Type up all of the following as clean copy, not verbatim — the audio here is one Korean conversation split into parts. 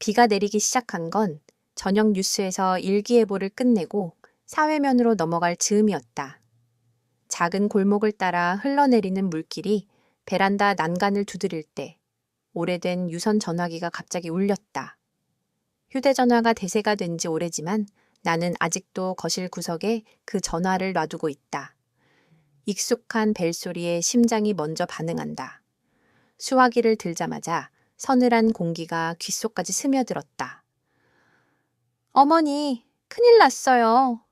비가 내리기 시작한 건 저녁 뉴스에서 일기예보를 끝내고 사회면으로 넘어갈 즈음이었다. 작은 골목을 따라 흘러내리는 물길이 베란다 난간을 두드릴 때 오래된 유선 전화기가 갑자기 울렸다. 휴대전화가 대세가 된 지 오래지만 나는 아직도 거실 구석에 그 전화를 놔두고 있다. 익숙한 벨소리에 심장이 먼저 반응한다. 수화기를 들자마자 서늘한 공기가 귓속까지 스며들었다. 어머니, 큰일 났어요.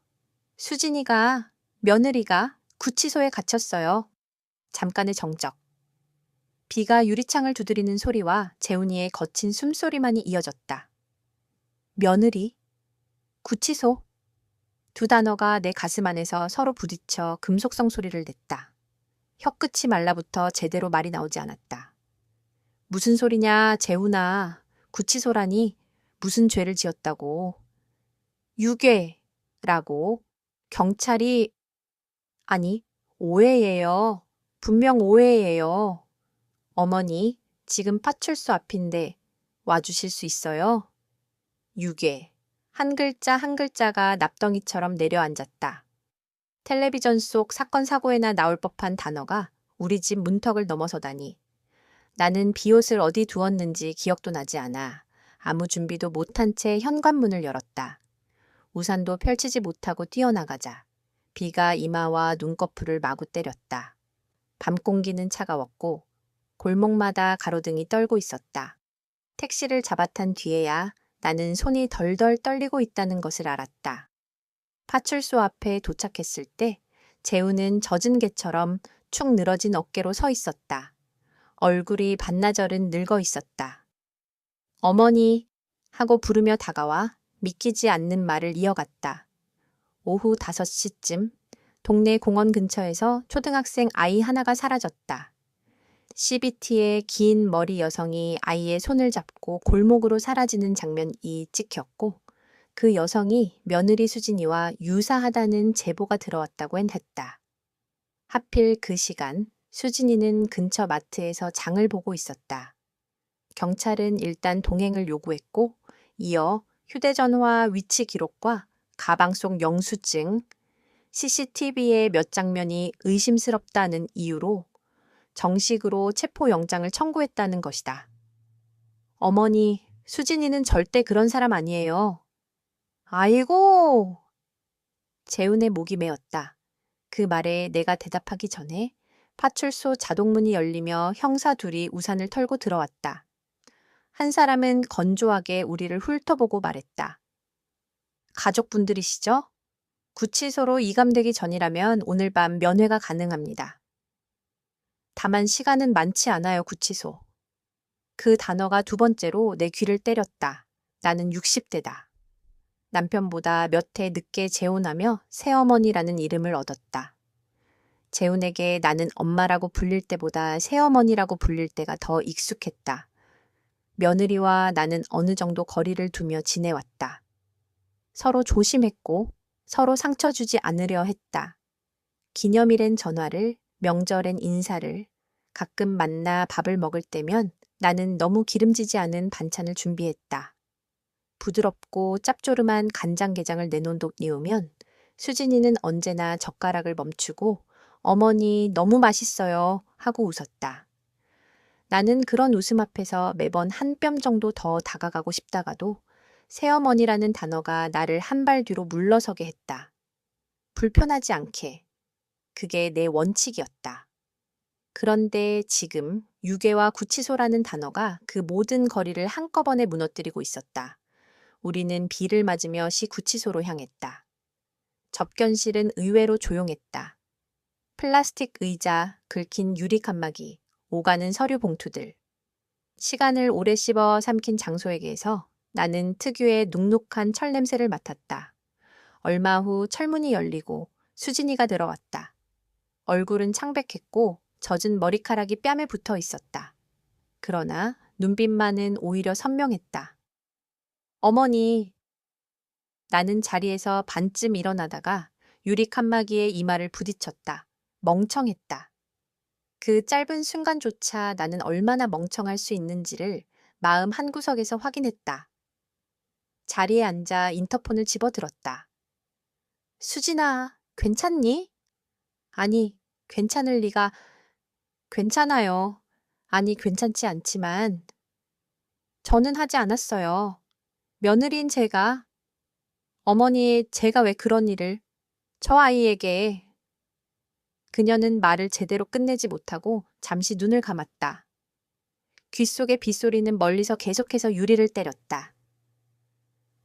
수진이가, 며느리가 구치소에 갇혔어요. 잠깐의 정적. 비가 유리창을 두드리는 소리와 재훈이의 거친 숨소리만이 이어졌다. 며느리? 구치소? 두 단어가 내 가슴 안에서 서로 부딪혀 금속성 소리를 냈다. 혀끝이 말라붙어 제대로 말이 나오지 않았다. 무슨 소리냐, 재훈아. 구치소라니 무슨 죄를 지었다고. 유괴라고. 경찰이 아니, 오해예요. 분명 오해예요. 어머니, 지금 파출소 앞인데 와주실 수 있어요? 유괴. 한 글자 한 글자가 납덩이처럼 내려앉았다. 텔레비전 속 사건 사고에나 나올 법한 단어가 우리 집 문턱을 넘어서다니. 나는 비옷을 어디 두었는지 기억도 나지 않아. 아무 준비도 못한 채 현관문을 열었다. 우산도 펼치지 못하고 뛰어나가자. 비가 이마와 눈꺼풀을 마구 때렸다. 밤 공기는 차가웠고 골목마다 가로등이 떨고 있었다. 택시를 잡아탄 뒤에야 나는 손이 덜덜 떨리고 있다는 것을 알았다. 파출소 앞에 도착했을 때 재우는 젖은 개처럼 축 늘어진 어깨로 서 있었다. 얼굴이 반나절은 늙어 있었다. 어머니 하고 부르며 다가와 믿기지 않는 말을 이어갔다. 오후 5시쯤 동네 공원 근처에서 초등학생 아이 하나가 사라졌다. CBT의 긴 머리 여성이 아이의 손을 잡고 골목으로 사라지는 장면이 찍혔고 그 여성이 며느리 수진이와 유사하다는 제보가 들어왔다고 했다. 하필 그 시간 수진이는 근처 마트에서 장을 보고 있었다. 경찰은 일단 동행을 요구했고 이어 휴대전화 위치 기록과 가방 속 영수증, CCTV의 몇 장면이 의심스럽다는 이유로 정식으로 체포영장을 청구했다는 것이다. 어머니, 수진이는 절대 그런 사람 아니에요. 아이고! 재훈의 목이 메었다. 그 말에 내가 대답하기 전에 파출소 자동문이 열리며 형사 둘이 우산을 털고 들어왔다. 한 사람은 건조하게 우리를 훑어보고 말했다. 가족분들이시죠? 구치소로 이감되기 전이라면 오늘 밤 면회가 가능합니다. 다만 시간은 많지 않아요, 구치소. 그 단어가 두 번째로 내 귀를 때렸다. 나는 60대다. 남편보다 몇 해 늦게 재혼하며 새어머니라는 이름을 얻었다. 재훈에게 나는 엄마라고 불릴 때보다 새어머니라고 불릴 때가 더 익숙했다. 며느리와 나는 어느 정도 거리를 두며 지내왔다. 서로 조심했고 서로 상처 주지 않으려 했다. 기념일엔 전화를, 명절엔 인사를, 가끔 만나 밥을 먹을 때면 나는 너무 기름지지 않은 반찬을 준비했다. 부드럽고 짭조름한 간장게장을 내 손도 뉘우면 수진이는 언제나 젓가락을 멈추고 어머니 너무 맛있어요 하고 웃었다. 나는 그런 웃음 앞에서 매번 한 뼘 정도 더 다가가고 싶다가도 새어머니라는 단어가 나를 한 발 뒤로 물러서게 했다. 불편하지 않게. 그게 내 원칙이었다. 그런데 지금 유괴와 구치소라는 단어가 그 모든 거리를 한꺼번에 무너뜨리고 있었다. 우리는 비를 맞으며 구치소로 향했다. 접견실은 의외로 조용했다. 플라스틱 의자, 긁힌 유리 칸막이, 오가는 서류 봉투들. 시간을 오래 씹어 삼킨 장소에게서 나는 특유의 눅눅한 철 냄새를 맡았다. 얼마 후 철문이 열리고 수진이가 들어왔다. 얼굴은 창백했고 젖은 머리카락이 뺨에 붙어 있었다. 그러나 눈빛만은 오히려 선명했다. 어머니. 나는 자리에서 반쯤 일어나다가 유리 칸막이에 이마를 부딪혔다. 멍청했다. 그 짧은 순간조차 나는 얼마나 멍청할 수 있는지를 마음 한구석에서 확인했다. 자리에 앉아 인터폰을 집어들었다. 수진아, 괜찮니? 아니, 괜찮을 리가. 괜찮아요. 아니, 괜찮지 않지만 저는 하지 않았어요. 며느리인 제가. 어머니, 제가 왜 그런 일을 저 아이에게. 그녀는 말을 제대로 끝내지 못하고 잠시 눈을 감았다. 귓속의 빗소리는 멀리서 계속해서 유리를 때렸다.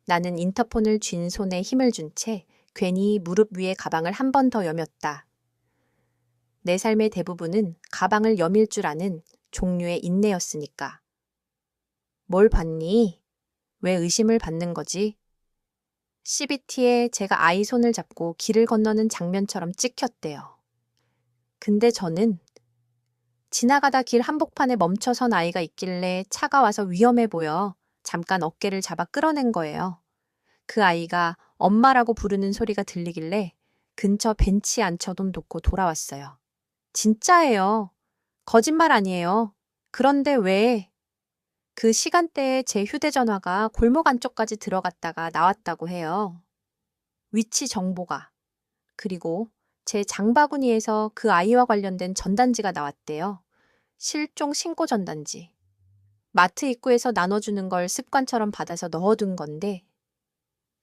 나는 인터폰을 쥔 손에 힘을 준 채 괜히 무릎 위에 가방을 한 번 더 여몄다. 내 삶의 대부분은 가방을 여밀 줄 아는 종류의 인내였으니까. 뭘 봤니? 왜 의심을 받는 거지? CBT에 제가 아이 손을 잡고 길을 건너는 장면처럼 찍혔대요. 근데 저는 지나가다 길 한복판에 멈춰선 아이가 있길래 차가 와서 위험해 보여 잠깐 어깨를 잡아 끌어낸 거예요. 그 아이가 엄마라고 부르는 소리가 들리길래 근처 벤치에 앉혀둔 놓고 돌아왔어요. 진짜예요. 거짓말 아니에요. 그런데 왜? 그 시간대에 제 휴대전화가 골목 안쪽까지 들어갔다가 나왔다고 해요. 위치 정보가. 그리고 제 장바구니에서 그 아이와 관련된 전단지가 나왔대요. 실종 신고 전단지. 마트 입구에서 나눠주는 걸 습관처럼 받아서 넣어둔 건데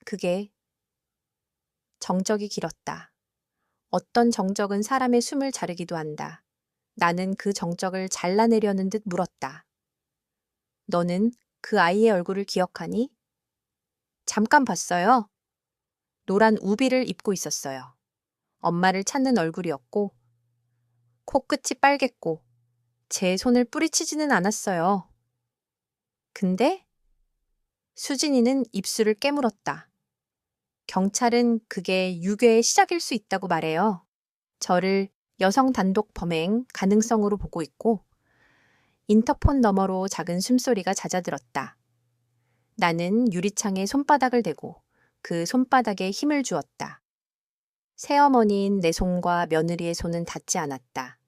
그게 정적이 길었다. 어떤 정적은 사람의 숨을 자르기도 한다. 나는 그 정적을 잘라내려는 듯 물었다. 너는 그 아이의 얼굴을 기억하니? 잠깐 봤어요. 노란 우비를 입고 있었어요. 엄마를 찾는 얼굴이었고 코끝이 빨갰고 제 손을 뿌리치지는 않았어요. 근데 수진이는 입술을 깨물었다. 경찰은 그게 유괴의 시작일 수 있다고 말해요. 저를 여성 단독 범행 가능성으로 보고 있고 인터폰 너머로 작은 숨소리가 잦아들었다. 나는 유리창에 손바닥을 대고 그 손바닥에 힘을 주었다. 새어머니인 내 손과 며느리의 손은 닿지 않았다.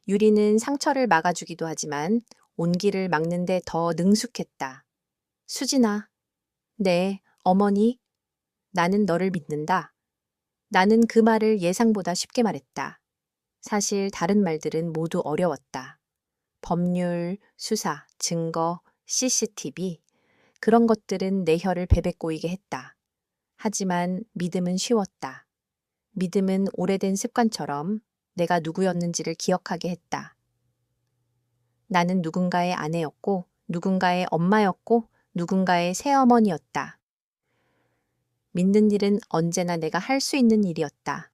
유리는 상처를 막아주기도 하지만 온기를 막는데 더 능숙했다. 수진아, 네, 어머니, 나는 너를 믿는다. 나는 그 말을 예상보다 쉽게 말했다. 사실 다른 말들은 모두 어려웠다. 법률, 수사, 증거, CCTV, 그런 것들은 내 혀를 베베 꼬이게 했다. 하지만 믿음은 쉬웠다. 믿음은 오래된 습관처럼 내가 누구였는지를 기억하게 했다. 나는 누군가의 아내였고, 누군가의 엄마였고, 누군가의 새어머니였다. 믿는 일은 언제나 내가 할 수 있는 일이었다.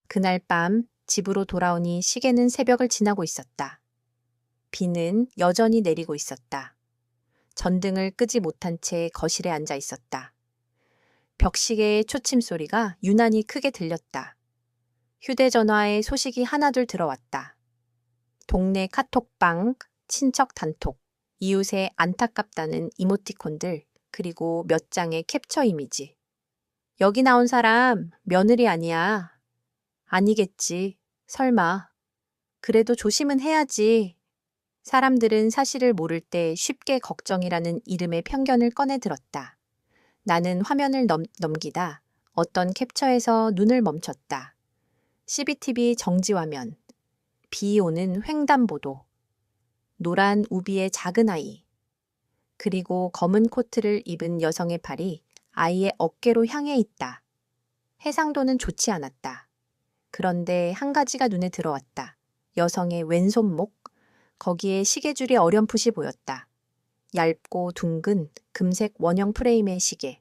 그날 밤 집으로 돌아오니 시계는 새벽을 지나고 있었다. 비는 여전히 내리고 있었다. 전등을 끄지 못한 채 거실에 앉아 있었다. 벽시계의 초침 소리가 유난히 크게 들렸다. 휴대전화에 소식이 하나둘 들어왔다. 동네 카톡방, 친척 단톡, 이웃의 안타깝다는 이모티콘들, 그리고 몇 장의 캡처 이미지. 여기 나온 사람 며느리 아니야. 아니겠지. 설마. 그래도 조심은 해야지. 사람들은 사실을 모를 때 쉽게 걱정이라는 이름의 편견을 꺼내 들었다. 나는 화면을 넘기다 어떤 캡처에서 눈을 멈췄다. CCTV 정지 화면, 비 오는 횡단보도, 노란 우비의 작은 아이, 그리고 검은 코트를 입은 여성의 팔이 아이의 어깨로 향해 있다. 해상도는 좋지 않았다. 그런데 한 가지가 눈에 들어왔다. 여성의 왼손목, 거기에 시계줄이 어렴풋이 보였다. 얇고 둥근 금색 원형 프레임의 시계.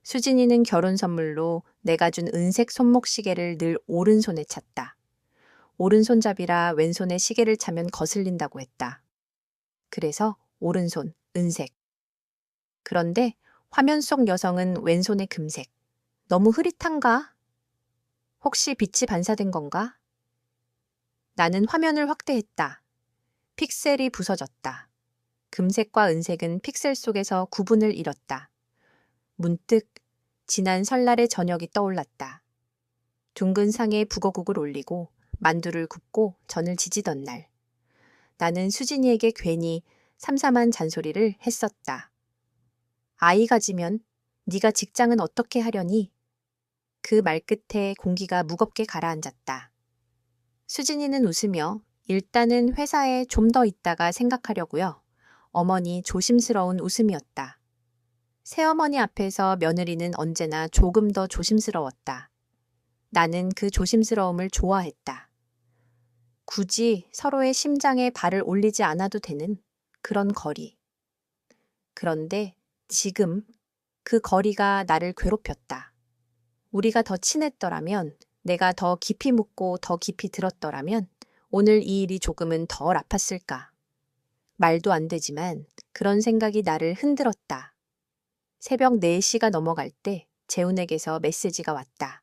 수진이는 결혼 선물로 내가 준 은색 손목 시계를 늘 오른손에 찼다. 오른손잡이라 왼손에 시계를 차면 거슬린다고 했다. 그래서 오른손, 은색. 그런데 화면 속 여성은 왼손에 금색. 너무 흐릿한가? 혹시 빛이 반사된 건가? 나는 화면을 확대했다. 픽셀이 부서졌다. 금색과 은색은 픽셀 속에서 구분을 잃었다. 문득 지난 설날의 저녁이 떠올랐다. 둥근 상에 북어국을 올리고 만두를 굽고 전을 지지던 날. 나는 수진이에게 괜히 삼삼한 잔소리를 했었다. 아이 가지면 네가 직장은 어떻게 하려니? 그 말 끝에 공기가 무겁게 가라앉았다. 수진이는 웃으며 일단은 회사에 좀 더 있다가 생각하려고요. 어머니 조심스러운 웃음이었다. 새어머니 앞에서 며느리는 언제나 조금 더 조심스러웠다. 나는 그 조심스러움을 좋아했다. 굳이 서로의 심장에 발을 올리지 않아도 되는 그런 거리. 그런데 지금 그 거리가 나를 괴롭혔다. 우리가 더 친했더라면, 내가 더 깊이 묻고 더 깊이 들었더라면 오늘 이 일이 조금은 덜 아팠을까. 말도 안 되지만 그런 생각이 나를 흔들었다. 새벽 4시가 넘어갈 때 재훈에게서 메시지가 왔다.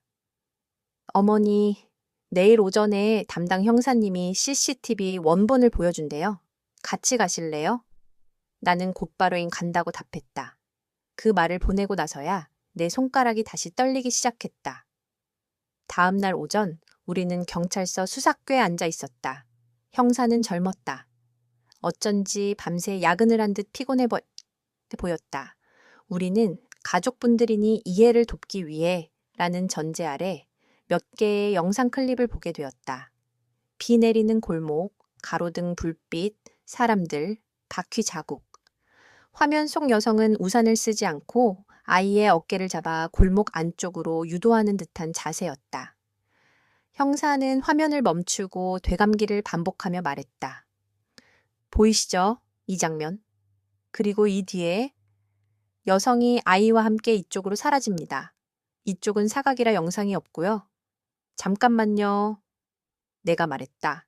어머니, 내일 오전에 담당 형사님이 CCTV 원본을 보여준대요. 같이 가실래요? 나는 곧바로인 간다고 답했다. 그 말을 보내고 나서야 내 손가락이 다시 떨리기 시작했다. 다음 날 오전 우리는 경찰서 수사과에 앉아 있었다. 형사는 젊었다. 어쩐지 밤새 야근을 한 듯 피곤해 보였다. 우리는 가족분들이니 이해를 돕기 위해 라는 전제 아래 몇 개의 영상 클립을 보게 되었다. 비 내리는 골목, 가로등 불빛, 사람들, 바퀴 자국. 화면 속 여성은 우산을 쓰지 않고 아이의 어깨를 잡아 골목 안쪽으로 유도하는 듯한 자세였다. 형사는 화면을 멈추고 되감기를 반복하며 말했다. 보이시죠? 이 장면. 그리고 이 뒤에 여성이 아이와 함께 이쪽으로 사라집니다. 이쪽은 사각이라 영상이 없고요. 잠깐만요. 내가 말했다.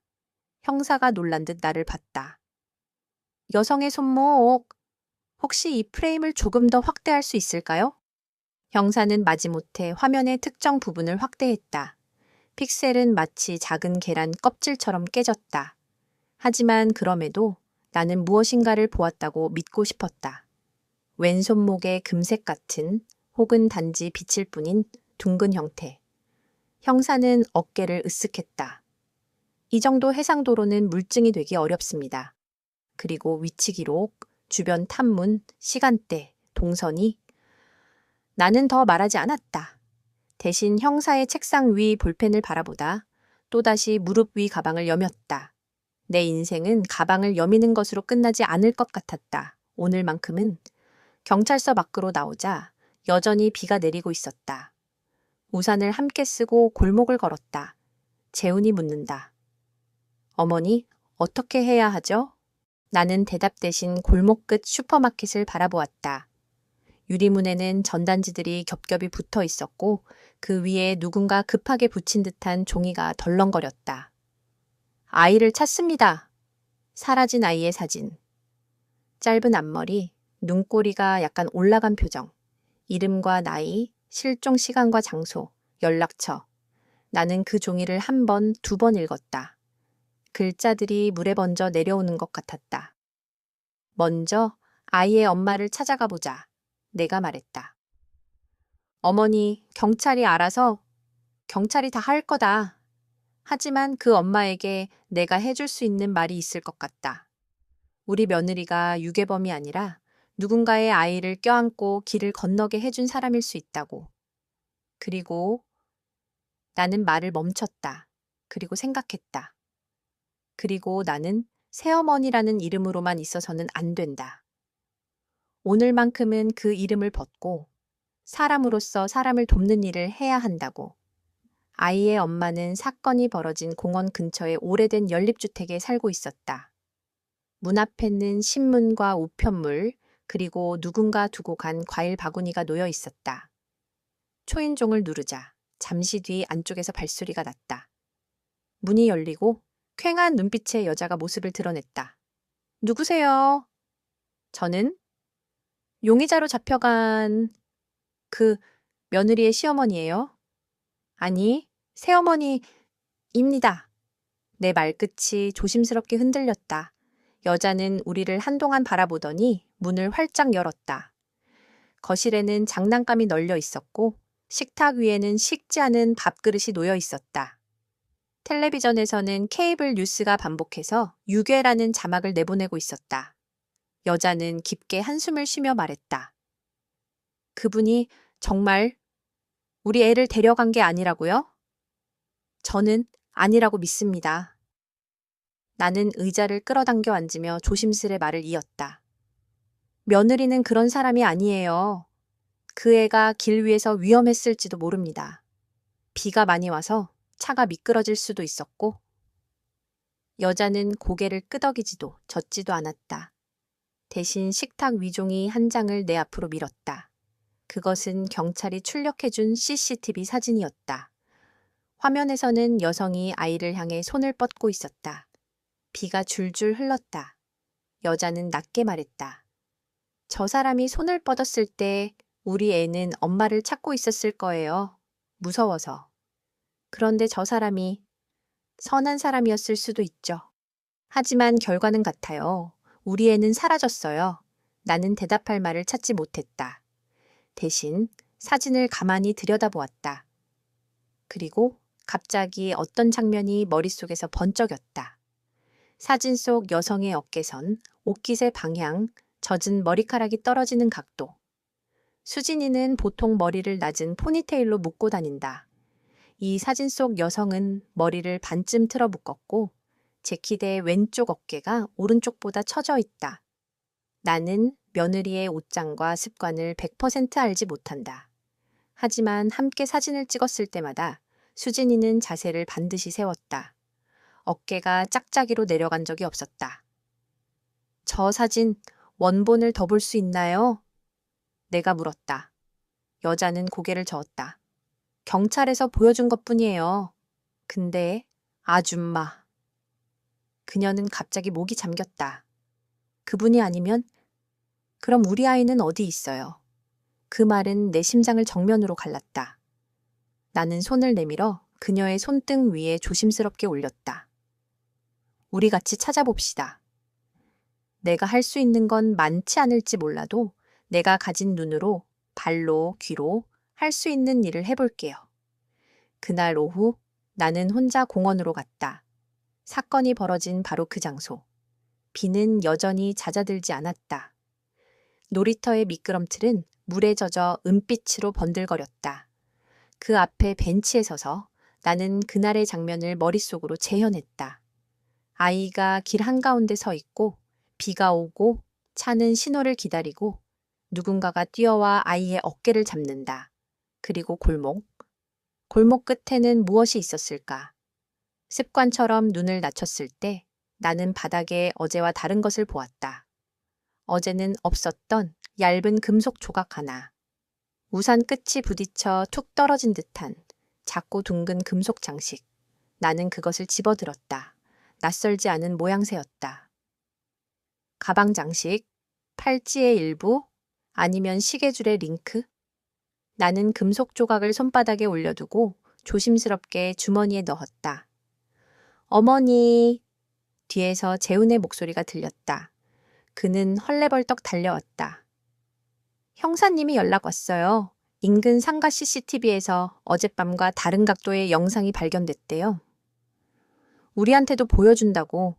형사가 놀란 듯 나를 봤다. 여성의 손목, 혹시 이 프레임을 조금 더 확대할 수 있을까요? 형사는 마지못해 화면의 특정 부분을 확대했다. 픽셀은 마치 작은 계란 껍질처럼 깨졌다. 하지만 그럼에도 나는 무엇인가를 보았다고 믿고 싶었다. 왼손목의 금색 같은 혹은 단지 빛일 뿐인 둥근 형태. 형사는 어깨를 으쓱했다. 이 정도 해상도로는 물증이 되기 어렵습니다. 그리고 위치 기록, 주변 탐문, 시간대, 동선이. 나는 더 말하지 않았다. 대신 형사의 책상 위 볼펜을 바라보다 또다시 무릎 위 가방을 여몄다. 내 인생은 가방을 여미는 것으로 끝나지 않을 것 같았다. 오늘만큼은. 경찰서 밖으로 나오자 여전히 비가 내리고 있었다. 우산을 함께 쓰고 골목을 걸었다. 재훈이 묻는다. 어머니, 어떻게 해야 하죠? 나는 대답 대신 골목 끝 슈퍼마켓을 바라보았다. 유리문에는 전단지들이 겹겹이 붙어 있었고 그 위에 누군가 급하게 붙인 듯한 종이가 덜렁거렸다. 아이를 찾습니다. 사라진 아이의 사진. 짧은 앞머리, 눈꼬리가 약간 올라간 표정, 이름과 나이, 실종 시간과 장소, 연락처. 나는 그 종이를 1번, 2번 읽었다. 글자들이 물에 번져 내려오는 것 같았다. 먼저 아이의 엄마를 찾아가 보자. 내가 말했다. 어머니, 경찰이 알아서 경찰이 다 할 거다. 하지만 그 엄마에게 내가 해줄 수 있는 말이 있을 것 같다. 우리 며느리가 유괴범이 아니라 누군가의 아이를 껴안고 길을 건너게 해준 사람일 수 있다고. 그리고 나는 말을 멈췄다. 그리고 생각했다. 그리고 나는 새어머니라는 이름으로만 있어서는 안 된다. 오늘만큼은 그 이름을 벗고 사람으로서 사람을 돕는 일을 해야 한다고. 아이의 엄마는 사건이 벌어진 공원 근처의 오래된 연립주택에 살고 있었다. 문 앞에는 신문과 우편물, 그리고 누군가 두고 간 과일 바구니가 놓여 있었다. 초인종을 누르자 잠시 뒤 안쪽에서 발소리가 났다. 문이 열리고 퀭한 눈빛의 여자가 모습을 드러냈다. 누구세요? 저는 용의자로 잡혀간 그 며느리의 시어머니예요. 아니, 새어머니입니다. 내 말끝이 조심스럽게 흔들렸다. 여자는 우리를 한동안 바라보더니 문을 활짝 열었다. 거실에는 장난감이 널려 있었고 식탁 위에는 식지 않은 밥그릇이 놓여 있었다. 텔레비전에서는 케이블 뉴스가 반복해서 유괴라는 자막을 내보내고 있었다. 여자는 깊게 한숨을 쉬며 말했다. 그분이 정말 우리 애를 데려간 게 아니라고요? 저는 아니라고 믿습니다. 나는 의자를 끌어당겨 앉으며 조심스레 말을 이었다. 며느리는 그런 사람이 아니에요. 그 애가 길 위에서 위험했을지도 모릅니다. 비가 많이 와서 차가 미끄러질 수도 있었고. 여자는 고개를 끄덕이지도 젓지도 않았다. 대신 식탁 위종이 한 장을 내 앞으로 밀었다. 그것은 경찰이 출력해준 CCTV 사진이었다. 화면에서는 여성이 아이를 향해 손을 뻗고 있었다. 비가 줄줄 흘렀다. 여자는 낮게 말했다. 저 사람이 손을 뻗었을 때 우리 애는 엄마를 찾고 있었을 거예요. 무서워서. 그런데 저 사람이 선한 사람이었을 수도 있죠. 하지만 결과는 같아요. 우리 애는 사라졌어요. 나는 대답할 말을 찾지 못했다. 대신 사진을 가만히 들여다보았다. 그리고 갑자기 어떤 장면이 머릿속에서 번쩍였다. 사진 속 여성의 어깨선, 옷깃의 방향, 젖은 머리카락이 떨어지는 각도. 수진이는 보통 머리를 낮은 포니테일로 묶고 다닌다. 이 사진 속 여성은 머리를 반쯤 틀어 묶었고 재킷의 왼쪽 어깨가 오른쪽보다 처져 있다. 나는 며느리의 옷장과 습관을 100% 알지 못한다. 하지만 함께 사진을 찍었을 때마다 수진이는 자세를 반드시 세웠다. 어깨가 짝짝이로 내려간 적이 없었다. 저 사진 원본을 더 볼 수 있나요? 내가 물었다. 여자는 고개를 저었다. 경찰에서 보여준 것뿐이에요. 근데 아줌마. 그녀는 갑자기 목이 잠겼다. 그분이 아니면 그럼 우리 아이는 어디 있어요? 그 말은 내 심장을 정면으로 갈랐다. 나는 손을 내밀어 그녀의 손등 위에 조심스럽게 올렸다. 우리 같이 찾아봅시다. 내가 할 수 있는 건 많지 않을지 몰라도 내가 가진 눈으로, 발로, 귀로 할 수 있는 일을 해볼게요. 그날 오후 나는 혼자 공원으로 갔다. 사건이 벌어진 바로 그 장소. 비는 여전히 잦아들지 않았다. 놀이터의 미끄럼틀은 물에 젖어 은빛으로 번들거렸다. 그 앞에 벤치에 서서 나는 그날의 장면을 머릿속으로 재현했다. 아이가 길 한가운데 서 있고 비가 오고 차는 신호를 기다리고 누군가가 뛰어와 아이의 어깨를 잡는다. 그리고 골목 끝에는 무엇이 있었을까? 습관처럼 눈을 낮췄을 때 나는 바닥에 어제와 다른 것을 보았다. 어제는 없었던 얇은 금속 조각 하나. 우산 끝이 부딪혀 툭 떨어진 듯한 작고 둥근 금속 장식. 나는 그것을 집어들었다. 낯설지 않은 모양새였다. 가방 장식, 팔찌의 일부, 아니면 시계줄의 링크? 나는 금속 조각을 손바닥에 올려두고 조심스럽게 주머니에 넣었다. 어머니! 뒤에서 재훈의 목소리가 들렸다. 그는 헐레벌떡 달려왔다. 형사님이 연락 왔어요. 인근 상가 CCTV에서 어젯밤과 다른 각도의 영상이 발견됐대요. 우리한테도 보여준다고.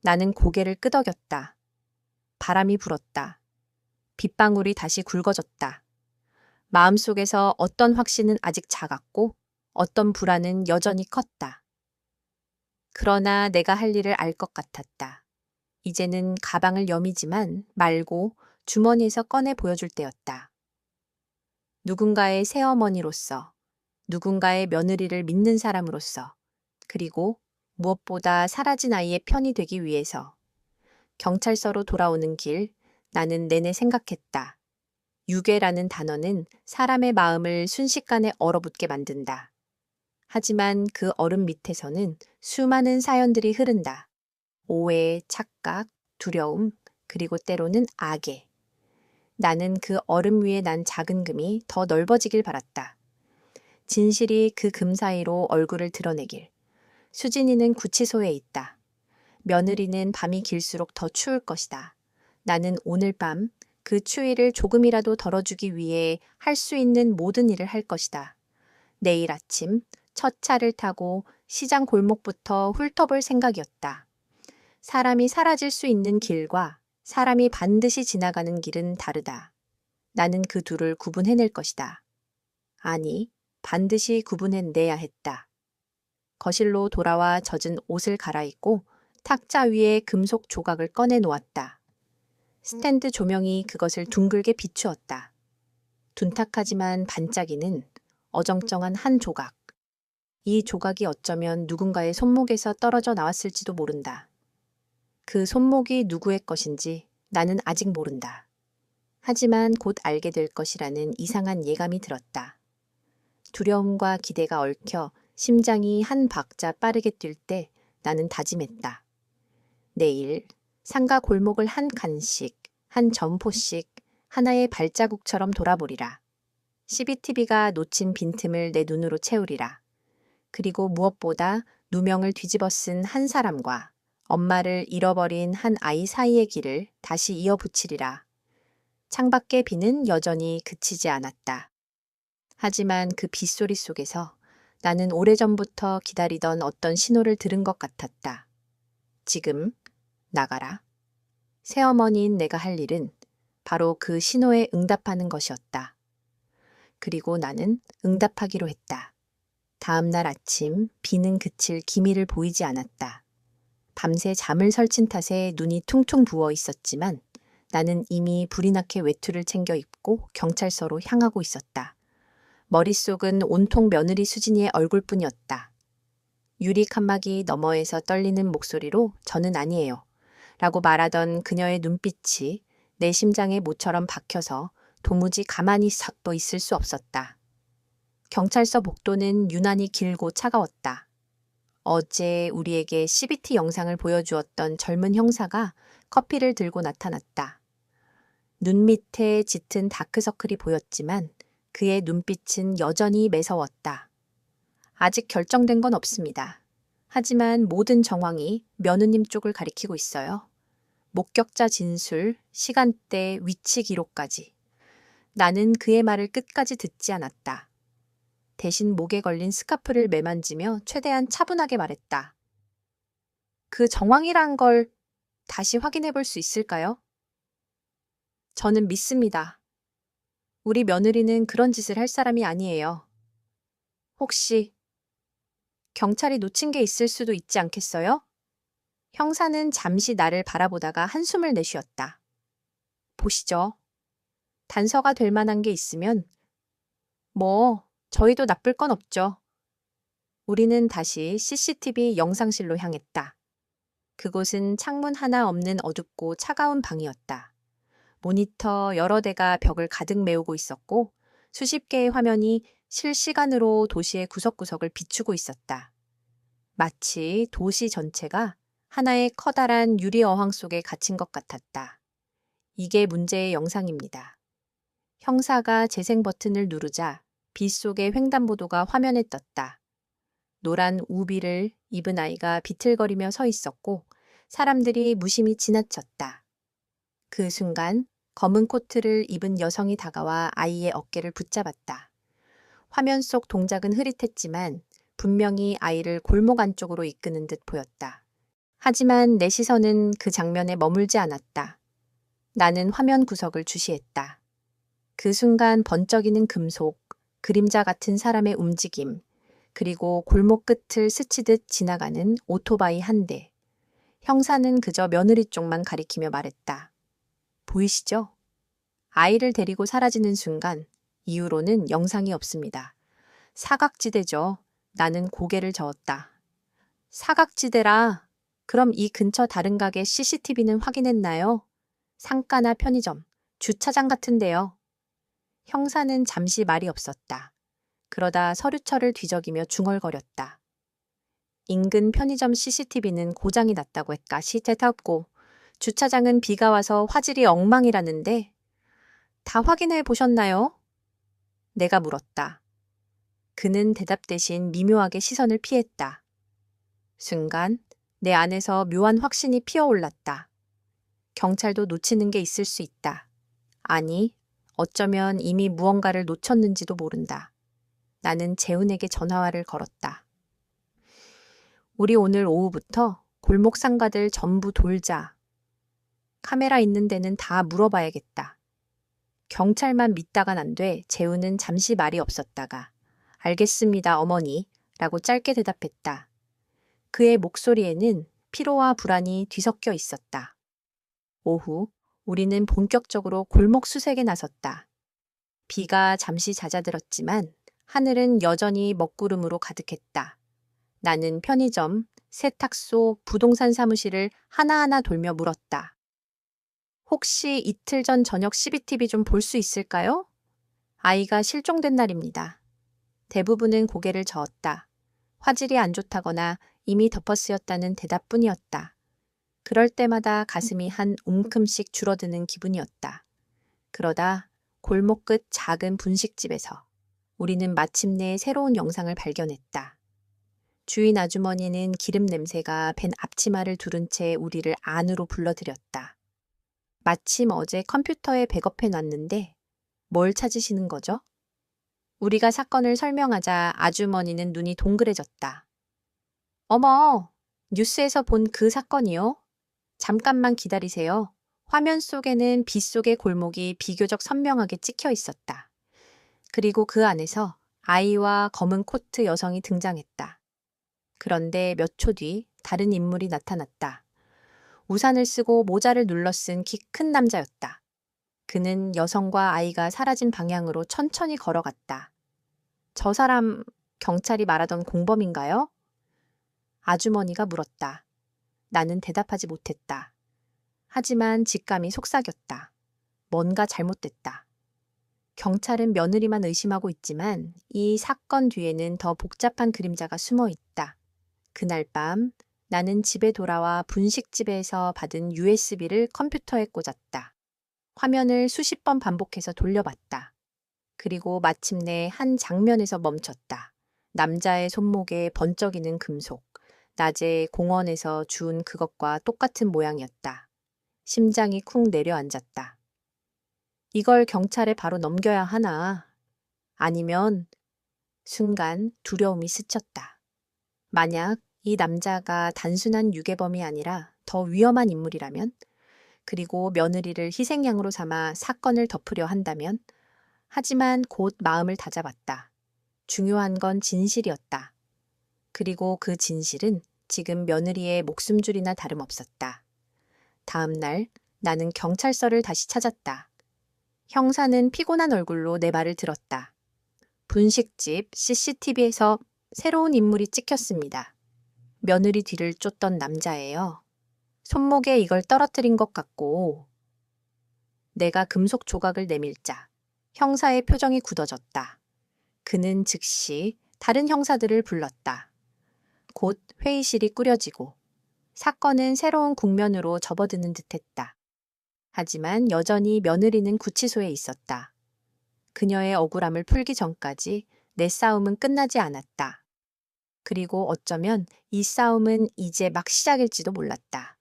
나는 고개를 끄덕였다. 바람이 불었다. 빗방울이 다시 굵어졌다. 마음속에서 어떤 확신은 아직 작았고 어떤 불안은 여전히 컸다. 그러나 내가 할 일을 알 것 같았다. 이제는 가방을 여미지만 말고 주머니에서 꺼내 보여줄 때였다. 누군가의 새어머니로서, 누군가의 며느리를 믿는 사람으로서, 그리고 무엇보다 사라진 아이의 편이 되기 위해서. 경찰서로 돌아오는 길, 나는 내내 생각했다. 유괴라는 단어는 사람의 마음을 순식간에 얼어붙게 만든다. 하지만 그 얼음 밑에서는 수많은 사연들이 흐른다. 오해, 착각, 두려움, 그리고 때로는 악애. 나는 그 얼음 위에 난 작은 금이 더 넓어지길 바랐다. 진실이 그 금 사이로 얼굴을 드러내길. 수진이는 구치소에 있다. 며느리는 밤이 길수록 더 추울 것이다. 나는 오늘 밤 그 추위를 조금이라도 덜어주기 위해 할 수 있는 모든 일을 할 것이다. 내일 아침 첫 차를 타고 시장 골목부터 훑어볼 생각이었다. 사람이 사라질 수 있는 길과 사람이 반드시 지나가는 길은 다르다. 나는 그 둘을 구분해낼 것이다. 아니, 반드시 구분해내야 했다. 거실로 돌아와 젖은 옷을 갈아입고 탁자 위에 금속 조각을 꺼내 놓았다. 스탠드 조명이 그것을 둥글게 비추었다. 둔탁하지만 반짝이는 어정쩡한 한 조각. 이 조각이 어쩌면 누군가의 손목에서 떨어져 나왔을지도 모른다. 그 손목이 누구의 것인지 나는 아직 모른다. 하지만 곧 알게 될 것이라는 이상한 예감이 들었다. 두려움과 기대가 얽혀 심장이 한 박자 빠르게 뛸 때 나는 다짐했다. 내일 상가 골목을 한 칸씩, 한 점포씩 하나의 발자국처럼 돌아보리라. CCTV가 놓친 빈틈을 내 눈으로 채우리라. 그리고 무엇보다 누명을 뒤집어 쓴 한 사람과 엄마를 잃어버린 한 아이 사이의 길을 다시 이어붙이리라. 창밖의 비는 여전히 그치지 않았다. 하지만 그 빗소리 속에서 나는 오래전부터 기다리던 어떤 신호를 들은 것 같았다. 지금 나가라. 새어머니인 내가 할 일은 바로 그 신호에 응답하는 것이었다. 그리고 나는 응답하기로 했다. 다음 날 아침 비는 그칠 기미를 보이지 않았다. 밤새 잠을 설친 탓에 눈이 퉁퉁 부어 있었지만 나는 이미 불이 나게 외투를 챙겨 입고 경찰서로 향하고 있었다. 머릿속은 온통 며느리 수진이의 얼굴뿐이었다. 유리 칸막이 너머에서 떨리는 목소리로 저는 아니에요. 라고 말하던 그녀의 눈빛이 내 심장에 모처럼 박혀서 도무지 가만히 서 있을 수 없었다. 경찰서 복도는 유난히 길고 차가웠다. 어제 우리에게 CBT 영상을 보여주었던 젊은 형사가 커피를 들고 나타났다. 눈 밑에 짙은 다크서클이 보였지만 그의 눈빛은 여전히 매서웠다. 아직 결정된 건 없습니다. 하지만 모든 정황이 며느님 쪽을 가리키고 있어요. 목격자 진술, 시간대, 위치 기록까지. 나는 그의 말을 끝까지 듣지 않았다. 대신 목에 걸린 스카프를 매만지며 최대한 차분하게 말했다. 그 정황이란 걸 다시 확인해 볼 수 있을까요? 저는 믿습니다. 우리 며느리는 그런 짓을 할 사람이 아니에요. 혹시 경찰이 놓친 게 있을 수도 있지 않겠어요? 형사는 잠시 나를 바라보다가 한숨을 내쉬었다. 보시죠. 단서가 될 만한 게 있으면 저희도 나쁠 건 없죠. 우리는 다시 CCTV 영상실로 향했다. 그곳은 창문 하나 없는 어둡고 차가운 방이었다. 모니터 여러 대가 벽을 가득 메우고 있었고 수십 개의 화면이 실시간으로 도시의 구석구석을 비추고 있었다. 마치 도시 전체가 하나의 커다란 유리 어항 속에 갇힌 것 같았다. 이게 문제의 영상입니다. 형사가 재생 버튼을 누르자 빛 속의 횡단보도가 화면에 떴다. 노란 우비를 입은 아이가 비틀거리며 서 있었고 사람들이 무심히 지나쳤다. 그 순간 검은 코트를 입은 여성이 다가와 아이의 어깨를 붙잡았다. 화면 속 동작은 흐릿했지만 분명히 아이를 골목 안쪽으로 이끄는 듯 보였다. 하지만 내 시선은 그 장면에 머물지 않았다. 나는 화면 구석을 주시했다. 그 순간 번쩍이는 금속, 그림자 같은 사람의 움직임, 그리고 골목 끝을 스치듯 지나가는 오토바이 한 대. 형사는 그저 며느리 쪽만 가리키며 말했다. 보이시죠? 아이를 데리고 사라지는 순간 이후로는 영상이 없습니다. 사각지대죠. 나는 고개를 저었다. 사각지대라. 그럼 이 근처 다른 가게 CCTV는 확인했나요? 상가나 편의점, 주차장 같은데요. 형사는 잠시 말이 없었다. 그러다 서류철을 뒤적이며 중얼거렸다. 인근 편의점 CCTV는 고장이 났다고 했고 주차장은 비가 와서 화질이 엉망이라는데 다 확인해 보셨나요? 내가 물었다. 그는 대답 대신 미묘하게 시선을 피했다. 순간 내 안에서 묘한 확신이 피어올랐다. 경찰도 놓치는 게 있을 수 있다. 아니, 어쩌면 이미 무언가를 놓쳤는지도 모른다. 나는 재훈에게 전화를 걸었다. 우리 오늘 오후부터 골목 상가들 전부 돌자. 카메라 있는 데는 다 물어봐야겠다. 경찰만 믿다간 안 돼. 재우는 잠시 말이 없었다가 알겠습니다, 어머니 라고 짧게 대답했다. 그의 목소리에는 피로와 불안이 뒤섞여 있었다. 오후, 우리는 본격적으로 골목 수색에 나섰다. 비가 잠시 잦아들었지만 하늘은 여전히 먹구름으로 가득했다. 나는 편의점, 세탁소, 부동산 사무실을 하나하나 돌며 물었다. 혹시 이틀 전 저녁 CCTV 좀 볼 수 있을까요? 아이가 실종된 날입니다. 대부분은 고개를 저었다. 화질이 안 좋다거나 이미 덮어쓰였다는 대답뿐이었다. 그럴 때마다 가슴이 한 움큼씩 줄어드는 기분이었다. 그러다 골목 끝 작은 분식집에서 우리는 마침내 새로운 영상을 발견했다. 주인 아주머니는 기름 냄새가 밴 앞치마를 두른 채 우리를 안으로 불러들였다. 마침 어제 컴퓨터에 백업해 놨는데 뭘 찾으시는 거죠? 우리가 사건을 설명하자 아주머니는 눈이 동그래졌다. 어머, 뉴스에서 본 그 사건이요? 잠깐만 기다리세요. 화면 속에는 빛 속의 골목이 비교적 선명하게 찍혀 있었다. 그리고 그 안에서 아이와 검은 코트 여성이 등장했다. 그런데 몇 초 뒤 다른 인물이 나타났다. 우산을 쓰고 모자를 눌러 쓴 키 큰 남자였다. 그는 여성과 아이가 사라진 방향으로 천천히 걸어갔다. 저 사람 경찰이 말하던 공범인가요? 아주머니가 물었다. 나는 대답하지 못했다. 하지만 직감이 속삭였다. 뭔가 잘못됐다. 경찰은 며느리만 의심하고 있지만 이 사건 뒤에는 더 복잡한 그림자가 숨어 있다. 그날 밤 나는 집에 돌아와 분식집에서 받은 USB를 컴퓨터에 꽂았다. 화면을 수십 번 반복해서 돌려봤다. 그리고 마침내 한 장면에서 멈췄다. 남자의 손목에 번쩍이는 금속. 낮에 공원에서 주운 그것과 똑같은 모양이었다. 심장이 쿵 내려앉았다. 이걸 경찰에 바로 넘겨야 하나? 아니면 순간 두려움이 스쳤다. 만약 이 남자가 단순한 유괴범이 아니라 더 위험한 인물이라면, 그리고 며느리를 희생양으로 삼아 사건을 덮으려 한다면, 하지만 곧 마음을 다잡았다. 중요한 건 진실이었다. 그리고 그 진실은 지금 며느리의 목숨줄이나 다름없었다. 다음 날 나는 경찰서를 다시 찾았다. 형사는 피곤한 얼굴로 내 말을 들었다. 분식집 CCTV에서 새로운 인물이 찍혔습니다. 며느리 뒤를 쫓던 남자예요. 손목에 이걸 떨어뜨린 것 같고. 내가 금속 조각을 내밀자 형사의 표정이 굳어졌다. 그는 즉시 다른 형사들을 불렀다. 곧 회의실이 꾸려지고 사건은 새로운 국면으로 접어드는 듯했다. 하지만 여전히 며느리는 구치소에 있었다. 그녀의 억울함을 풀기 전까지 내 싸움은 끝나지 않았다. 그리고 어쩌면 이 싸움은 이제 막 시작일지도 몰랐다.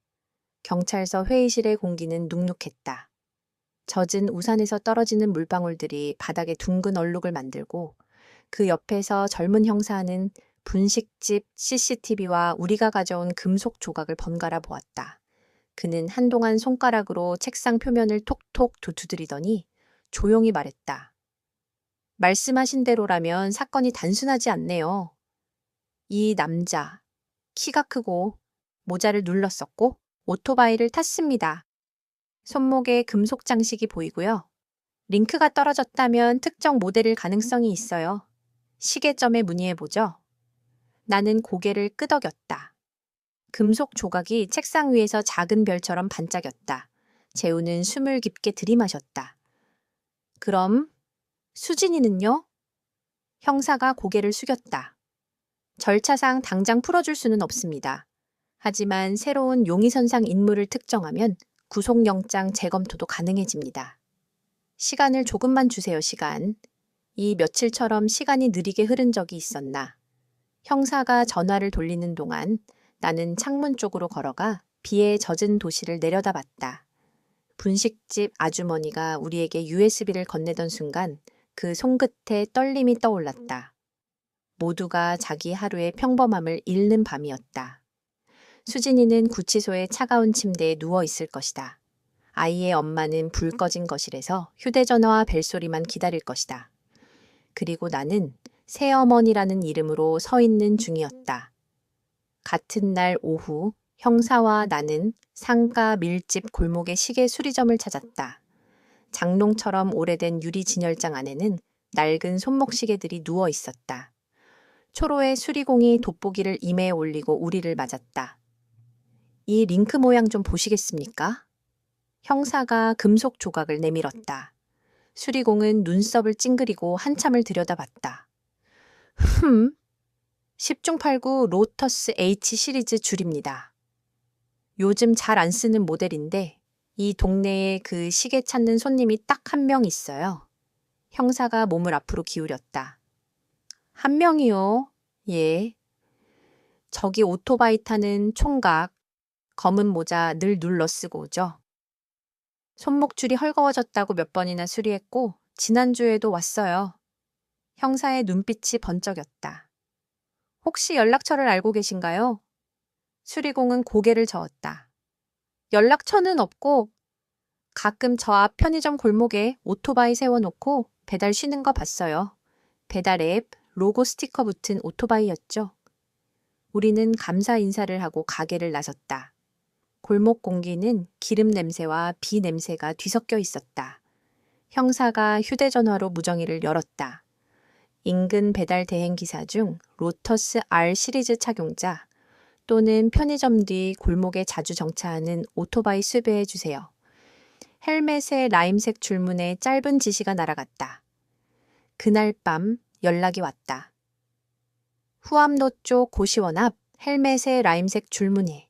경찰서 회의실의 공기는 눅눅했다. 젖은 우산에서 떨어지는 물방울들이 바닥에 둥근 얼룩을 만들고 그 옆에서 젊은 형사는 분식집 CCTV와 우리가 가져온 금속 조각을 번갈아 보았다. 그는 한동안 손가락으로 책상 표면을 톡톡 두드리더니 조용히 말했다. 말씀하신 대로라면 사건이 단순하지 않네요. 이 남자, 키가 크고 모자를 눌렀었고 오토바이를 탔습니다. 손목에 금속 장식이 보이고요. 링크가 떨어졌다면 특정 모델일 가능성이 있어요. 시계점에 문의해보죠. 나는 고개를 끄덕였다. 금속 조각이 책상 위에서 작은 별처럼 반짝였다. 재우는 숨을 깊게 들이마셨다. 그럼 수진이는요? 형사가 고개를 숙였다. 절차상 당장 풀어줄 수는 없습니다. 하지만 새로운 용의선상 인물을 특정하면 구속영장 재검토도 가능해집니다. 시간을 조금만 주세요, 시간. 이 며칠처럼 시간이 느리게 흐른 적이 있었나. 형사가 전화를 돌리는 동안 나는 창문 쪽으로 걸어가 비에 젖은 도시를 내려다봤다. 분식집 아주머니가 우리에게 USB를 건네던 순간 그 손끝에 떨림이 떠올랐다. 모두가 자기 하루의 평범함을 잃는 밤이었다. 수진이는 구치소의 차가운 침대에 누워 있을 것이다. 아이의 엄마는 불 꺼진 거실에서 휴대전화와 벨소리만 기다릴 것이다. 그리고 나는 새어머니라는 이름으로 서 있는 중이었다. 같은 날 오후 형사와 나는 상가 밀집 골목의 시계 수리점을 찾았다. 장롱처럼 오래된 유리 진열장 안에는 낡은 손목시계들이 누워 있었다. 초로의 수리공이 돋보기를 임에 올리고 우리를 맞았다. 이 링크 모양 좀 보시겠습니까? 형사가 금속 조각을 내밀었다. 수리공은 눈썹을 찡그리고 한참을 들여다봤다. 10중 8구 로터스 H 시리즈 줄입니다. 요즘 잘 안 쓰는 모델인데 이 동네에 그 시계 찾는 손님이 딱 한 명 있어요. 형사가 몸을 앞으로 기울였다. 한 명이요? 예. 저기 오토바이 타는 총각, 검은 모자 늘 눌러 쓰고 오죠. 손목줄이 헐거워졌다고 몇 번이나 수리했고 지난주에도 왔어요. 형사의 눈빛이 번쩍였다. 혹시 연락처를 알고 계신가요? 수리공은 고개를 저었다. 연락처는 없고 가끔 저 앞 편의점 골목에 오토바이 세워놓고 배달 쉬는 거 봤어요. 배달 앱, 로고 스티커 붙은 오토바이였죠. 우리는 감사 인사를 하고 가게를 나섰다. 골목 공기는 기름 냄새와 비 냄새가 뒤섞여 있었다. 형사가 휴대전화로 무정이를 열었다. 인근 배달 대행 기사 중 로터스 R 시리즈 착용자 또는 편의점 뒤 골목에 자주 정차하는 오토바이 수배해 주세요. 헬멧의 라임색 줄무늬에 짧은 지시가 날아갔다. 그날 밤 연락이 왔다. 후암로 쪽 고시원 앞 헬멧의 라임색 줄무늬.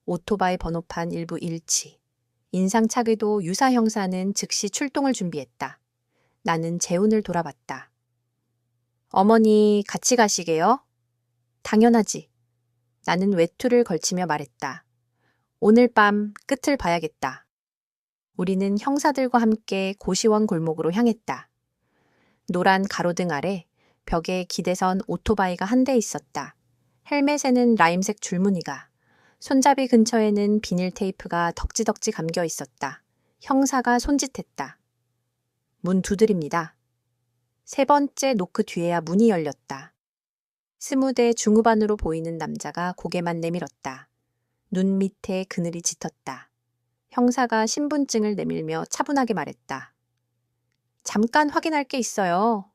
오토바이 번호판 일부 일치. 인상착의도 유사 형사는 즉시 출동을 준비했다. 나는 재훈을 돌아봤다. 어머니 같이 가시게요? 당연하지. 나는 외투를 걸치며 말했다. 오늘 밤 끝을 봐야겠다. 우리는 형사들과 함께 고시원 골목으로 향했다. 노란 가로등 아래 벽에 기대선 오토바이가 한 대 있었다. 헬멧에는 라임색 줄무늬가, 손잡이 근처에는 비닐 테이프가 덕지덕지 감겨 있었다. 형사가 손짓했다. 문 두드립니다. 세 번째 노크 뒤에야 문이 열렸다. 20대 중후반으로 보이는 남자가 고개만 내밀었다. 눈 밑에 그늘이 짙었다. 형사가 신분증을 내밀며 차분하게 말했다. 잠깐 확인할 게 있어요.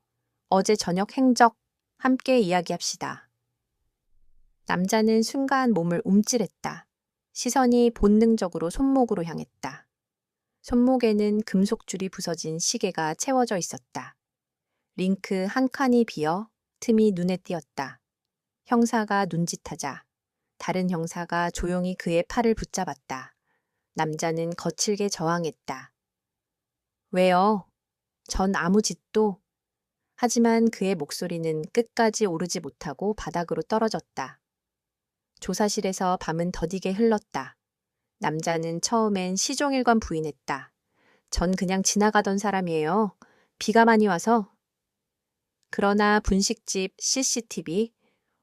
어제 저녁 행적 함께 이야기합시다. 남자는 순간 몸을 움찔했다. 시선이 본능적으로 손목으로 향했다. 손목에는 금속줄이 부서진 시계가 채워져 있었다. 링크 한 칸이 비어 틈이 눈에 띄었다. 형사가 눈짓하자 다른 형사가 조용히 그의 팔을 붙잡았다. 남자는 거칠게 저항했다. 왜요? 전 아무 짓도. 하지만 그의 목소리는 끝까지 오르지 못하고 바닥으로 떨어졌다. 조사실에서 밤은 더디게 흘렀다. 남자는 처음엔 시종일관 부인했다. 전 그냥 지나가던 사람이에요. 비가 많이 와서. 그러나 분식집 CCTV,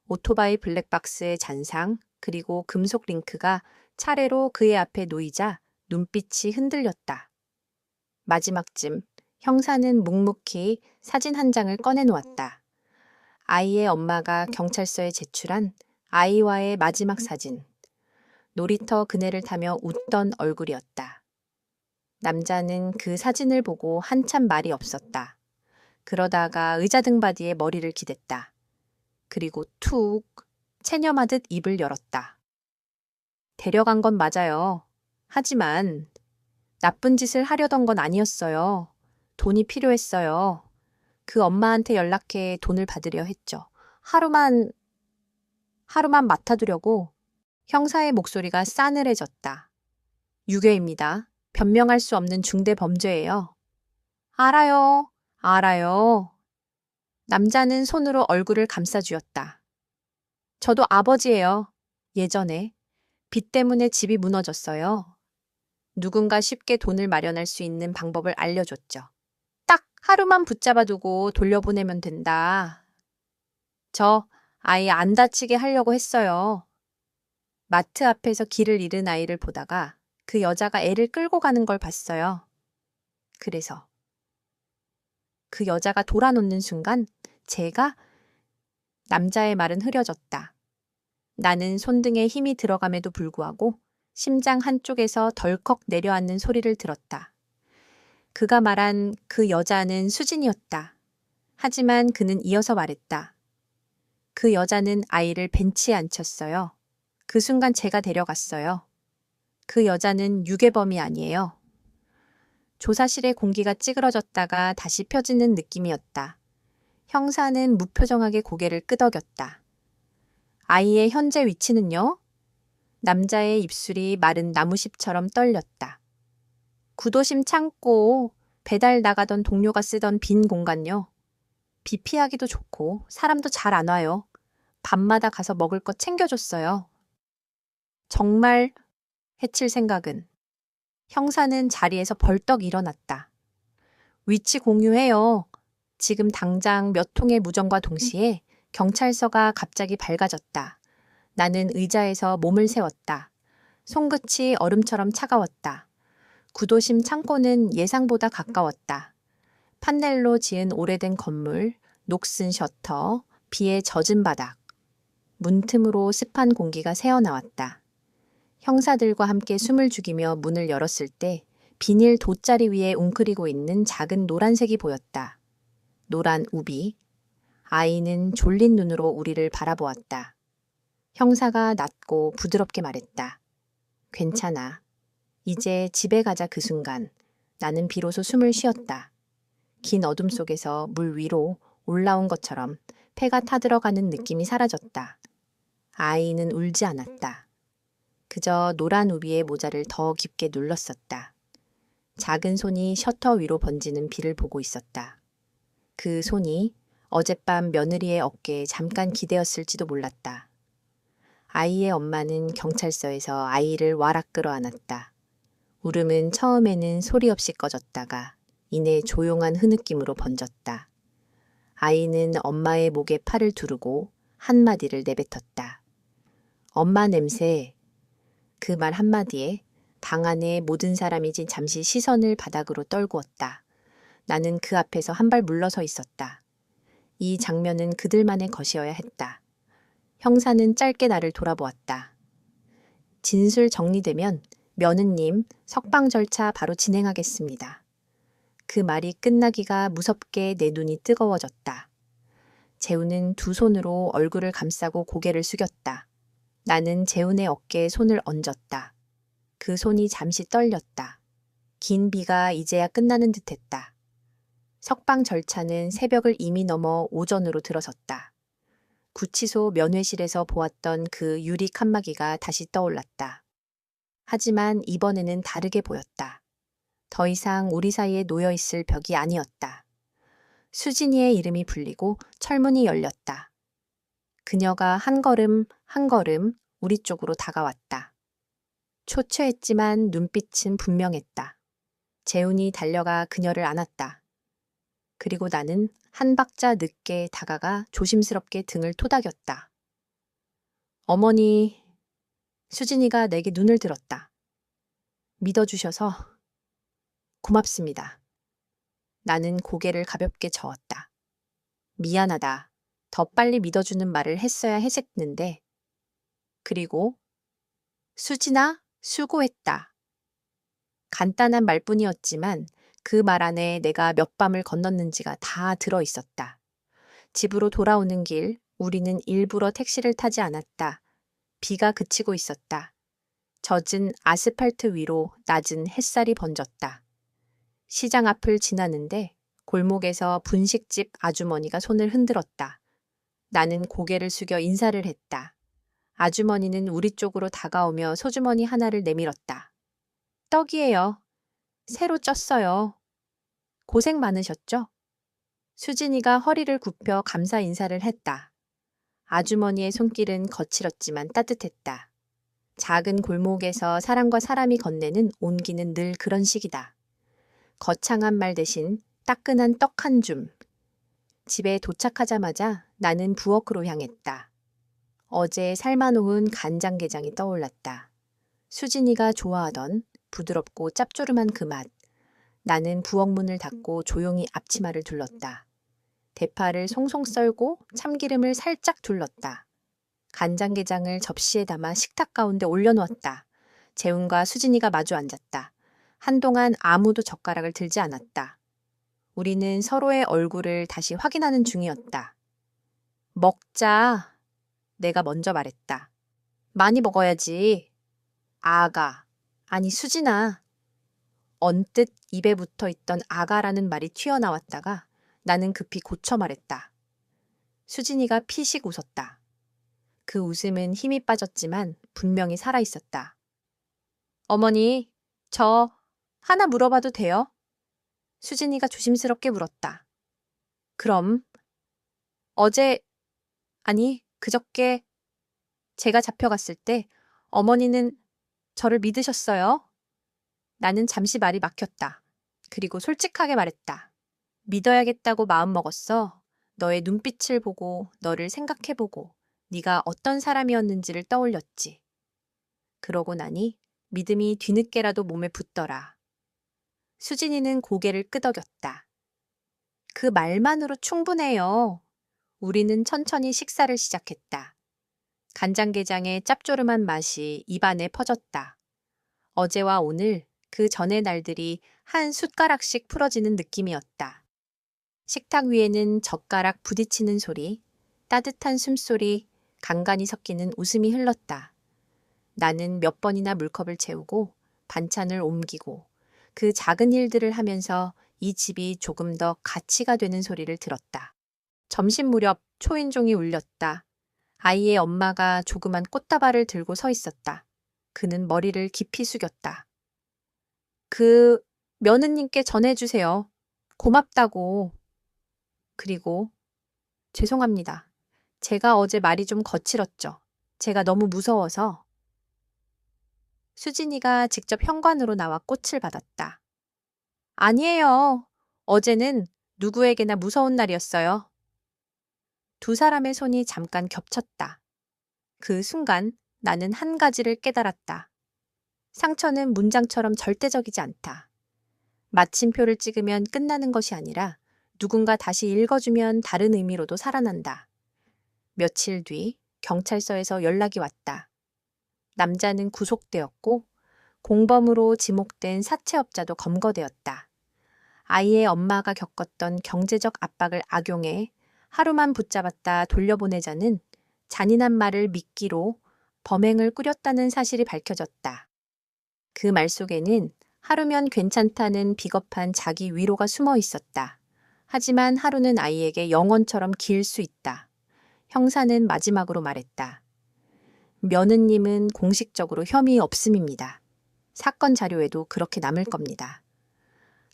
오토바이 블랙박스의 잔상, 그리고 금속 링크가 차례로 그의 앞에 놓이자 눈빛이 흔들렸다. 마지막쯤 형사는 묵묵히 사진 한 장을 꺼내놓았다. 아이의 엄마가 경찰서에 제출한 아이와의 마지막 사진. 놀이터 그네를 타며 웃던 얼굴이었다. 남자는 그 사진을 보고 한참 말이 없었다. 그러다가 의자 등받이에 머리를 기댔다. 그리고 툭 체념하듯 입을 열었다. 데려간 건 맞아요. 하지만 나쁜 짓을 하려던 건 아니었어요. 돈이 필요했어요. 그 엄마한테 연락해 돈을 받으려 했죠. 하루만 맡아두려고. 형사의 목소리가 싸늘해졌다. 유괴입니다. 변명할 수 없는 중대 범죄예요. 알아요. 남자는 손으로 얼굴을 감싸쥐었다. 저도 아버지예요. 예전에 빚 때문에 집이 무너졌어요. 누군가 쉽게 돈을 마련할 수 있는 방법을 알려줬죠. 딱 하루만 붙잡아두고 돌려보내면 된다. 저 아이 안 다치게 하려고 했어요. 마트 앞에서 길을 잃은 아이를 보다가 그 여자가 애를 끌고 가는 걸 봤어요. 그래서 그 여자가 돌아놓는 순간 제가 남자의 말은 흐려졌다. 나는 손등에 힘이 들어감에도 불구하고 심장 한쪽에서 덜컥 내려앉는 소리를 들었다. 그가 말한 그 여자는 수진이었다. 하지만 그는 이어서 말했다. 그 여자는 아이를 벤치에 앉혔어요. 그 순간 제가 데려갔어요. 그 여자는 유괴범이 아니에요. 조사실의 공기가 찌그러졌다가 다시 펴지는 느낌이었다. 형사는 무표정하게 고개를 끄덕였다. 아이의 현재 위치는요? 남자의 입술이 마른 나무잎처럼 떨렸다. 구도심 창고, 배달 나가던 동료가 쓰던 빈 공간요. 비 피하기도 좋고 사람도 잘 안 와요. 밤마다 가서 먹을 것 챙겨줬어요. 정말 해칠 생각은. 형사는 자리에서 벌떡 일어났다. 위치 공유해요. 지금 당장 몇 통의 무전과 동시에 경찰서가 갑자기 밝아졌다. 나는 의자에서 몸을 세웠다. 손끝이 얼음처럼 차가웠다. 구도심 창고는 예상보다 가까웠다. 판넬로 지은 오래된 건물, 녹슨 셔터, 비에 젖은 바닥. 문틈으로 습한 공기가 새어나왔다. 형사들과 함께 숨을 죽이며 문을 열었을 때 비닐 돗자리 위에 웅크리고 있는 작은 노란색이 보였다. 노란 우비. 아이는 졸린 눈으로 우리를 바라보았다. 형사가 낮고 부드럽게 말했다. 괜찮아. 이제 집에 가자. 그 순간 나는 비로소 숨을 쉬었다. 긴 어둠 속에서 물 위로 올라온 것처럼 폐가 타들어가는 느낌이 사라졌다. 아이는 울지 않았다. 그저 노란 우비의 모자를 더 깊게 눌렀었다. 작은 손이 셔터 위로 번지는 비를 보고 있었다. 그 손이 어젯밤 며느리의 어깨에 잠깐 기대었을지도 몰랐다. 아이의 엄마는 경찰서에서 아이를 와락 끌어안았다. 울음은 처음에는 소리 없이 꺼졌다가 이내 조용한 흐느낌으로 번졌다. 아이는 엄마의 목에 팔을 두르고 한마디를 내뱉었다. 엄마 냄새. 그 말 한마디에 방 안의 모든 사람이 잠시 시선을 바닥으로 떨구었다. 나는 그 앞에서 한 발 물러서 있었다. 이 장면은 그들만의 것이어야 했다. 형사는 짧게 나를 돌아보았다. 진술 정리되면 며느님 석방 절차 바로 진행하겠습니다. 그 말이 끝나기가 무섭게 내 눈이 뜨거워졌다. 재훈은 두 손으로 얼굴을 감싸고 고개를 숙였다. 나는 재훈의 어깨에 손을 얹었다. 그 손이 잠시 떨렸다. 긴 비가 이제야 끝나는 듯했다. 석방 절차는 새벽을 이미 넘어 오전으로 들어섰다. 구치소 면회실에서 보았던 그 유리 칸막이가 다시 떠올랐다. 하지만 이번에는 다르게 보였다. 더 이상 우리 사이에 놓여있을 벽이 아니었다. 수진이의 이름이 불리고 철문이 열렸다. 그녀가 한 걸음 한 걸음 우리 쪽으로 다가왔다. 초췌했지만 눈빛은 분명했다. 재훈이 달려가 그녀를 안았다. 그리고 나는 한 박자 늦게 다가가 조심스럽게 등을 토닥였다. 어머니, 수진이가 내게 눈을 들었다. 믿어주셔서 고맙습니다. 나는 고개를 가볍게 저었다. 미안하다. 더 빨리 믿어주는 말을 했어야 했었는데. 그리고 수진아, 수고했다. 간단한 말뿐이었지만 그 말 안에 내가 몇 밤을 건넜는지가 다 들어있었다. 집으로 돌아오는 길 우리는 일부러 택시를 타지 않았다. 비가 그치고 있었다. 젖은 아스팔트 위로 낮은 햇살이 번졌다. 시장 앞을 지나는데 골목에서 분식집 아주머니가 손을 흔들었다. 나는 고개를 숙여 인사를 했다. 아주머니는 우리 쪽으로 다가오며 소주머니 하나를 내밀었다. 떡이에요. 새로 쪘어요. 고생 많으셨죠? 수진이가 허리를 굽혀 감사 인사를 했다. 아주머니의 손길은 거칠었지만 따뜻했다. 작은 골목에서 사람과 사람이 건네는 온기는 늘 그런 식이다. 거창한 말 대신 따끈한 떡 한 줌. 집에 도착하자마자 나는 부엌으로 향했다. 어제 삶아놓은 간장게장이 떠올랐다. 수진이가 좋아하던 부드럽고 짭조름한 그 맛. 나는 부엌문을 닫고 조용히 앞치마를 둘렀다. 대파를 송송 썰고 참기름을 살짝 둘렀다. 간장게장을 접시에 담아 식탁 가운데 올려놓았다. 재훈과 수진이가 마주 앉았다. 한동안 아무도 젓가락을 들지 않았다. 우리는 서로의 얼굴을 다시 확인하는 중이었다. 먹자. 내가 먼저 말했다. 많이 먹어야지. 아가. 아니 수진아. 언뜻 입에 붙어 있던 아가라는 말이 튀어나왔다가 나는 급히 고쳐 말했다. 수진이가 피식 웃었다. 그 웃음은 힘이 빠졌지만 분명히 살아있었다. 어머니, 저 하나 물어봐도 돼요? 수진이가 조심스럽게 물었다. 그럼 그저께 제가 잡혀갔을 때 어머니는 저를 믿으셨어요? 나는 잠시 말이 막혔다. 그리고 솔직하게 말했다. 믿어야겠다고 마음먹었어. 너의 눈빛을 보고 너를 생각해보고 네가 어떤 사람이었는지를 떠올렸지. 그러고 나니 믿음이 뒤늦게라도 몸에 붙더라. 수진이는 고개를 끄덕였다. 그 말만으로 충분해요. 우리는 천천히 식사를 시작했다. 간장게장의 짭조름한 맛이 입안에 퍼졌다. 어제와 오늘, 그 전의 날들이 한 숟가락씩 풀어지는 느낌이었다. 식탁 위에는 젓가락 부딪히는 소리, 따뜻한 숨소리, 간간이 섞이는 웃음이 흘렀다. 나는 몇 번이나 물컵을 채우고 반찬을 옮기고 그 작은 일들을 하면서 이 집이 조금 더 가치가 되는 소리를 들었다. 점심 무렵 초인종이 울렸다. 아이의 엄마가 조그만 꽃다발을 들고 서 있었다. 그는 머리를 깊이 숙였다. 며느님께 전해주세요. 고맙다고. 그리고 죄송합니다. 제가 어제 말이 좀 거칠었죠. 제가 너무 무서워서. 수진이가 직접 현관으로 나와 꽃을 받았다. 아니에요. 어제는 누구에게나 무서운 날이었어요. 두 사람의 손이 잠깐 겹쳤다. 그 순간 나는 한 가지를 깨달았다. 상처는 문장처럼 절대적이지 않다. 마침표를 찍으면 끝나는 것이 아니라 누군가 다시 읽어주면 다른 의미로도 살아난다. 며칠 뒤 경찰서에서 연락이 왔다. 남자는 구속되었고 공범으로 지목된 사채업자도 검거되었다. 아이의 엄마가 겪었던 경제적 압박을 악용해 하루만 붙잡았다 돌려보내자는 잔인한 말을 미끼로 범행을 꾸렸다는 사실이 밝혀졌다. 그 말 속에는 하루면 괜찮다는 비겁한 자기 위로가 숨어 있었다. 하지만 하루는 아이에게 영원처럼 길 수 있다. 형사는 마지막으로 말했다. 며느님은 공식적으로 혐의 없음입니다. 사건 자료에도 그렇게 남을 겁니다.